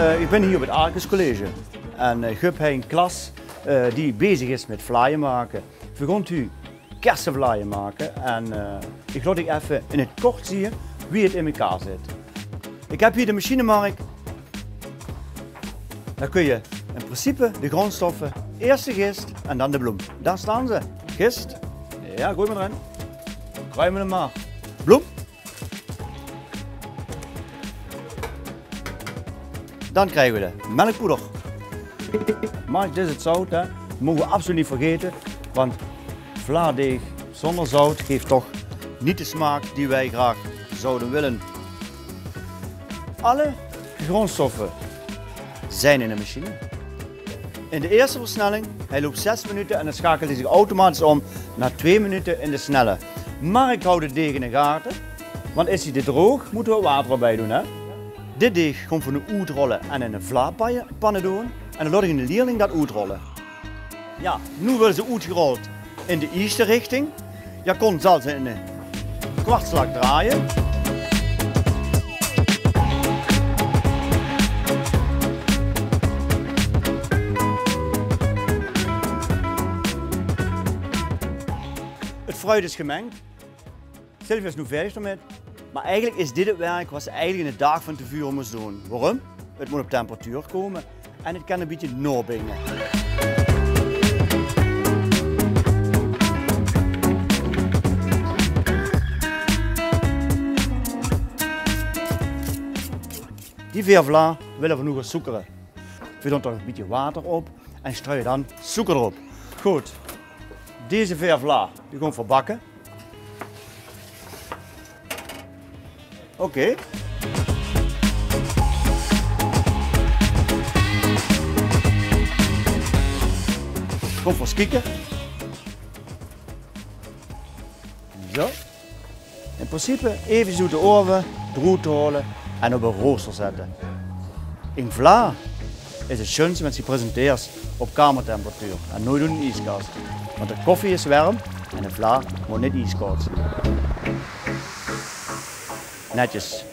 Ik ben hier op het Arcus College en ik heb een klas die bezig is met vlaaien maken. We gaan nu kersenvlaaien maken en ik laat even in het kort zien wie het in elkaar zit. Ik heb hier de machinemarkt. Daar kun je in principe de grondstoffen, eerst de gist en dan de bloem. Daar staan ze. Gist, ja, gooi maar erin. Kruimen hem maar. Bloem. Dan krijgen we de melkpoeder. Maar dit is het zout, hè. Dat mogen we absoluut niet vergeten, want vlaardeeg zonder zout geeft toch niet de smaak die wij graag zouden willen. Alle grondstoffen zijn in de machine. In de eerste versnelling, hij loopt 6 minuten en dan schakelt hij zich automatisch om naar 2 minuten in de snelle. Maar ik hou de deeg in de gaten, want is hij te droog, moeten we water erbij doen. Hè? Dit deeg komt van de oet rollen en in een vlaarpannen doen en dan laat ik in de leerling dat oet rollen. Ja, nu wil ze oet gerold in de eerste richting. Je kon zelfs in een kwartslag draaien. Het fruit is gemengd. Sylvia is nu verder met. Maar eigenlijk is dit het werk wat ze eigenlijk in de dag van tevoren moest doen. Waarom? Het moet op temperatuur komen en het kan een beetje noorbingen. Die veervla willen we nu gaan suikeren. We doen er een beetje water op en strooien dan suiker erop. Goed, deze veervla die gaan we verbakken. Oké. Kom voor skikken. Zo. In principe even zo de oven droog te houden en op een rooster zetten. In vla is het schoonste met je presenteert op kamertemperatuur en nooit doen in de ijskast. Want de koffie is warm en de vla moet niet ijskoud zijn. Netjes.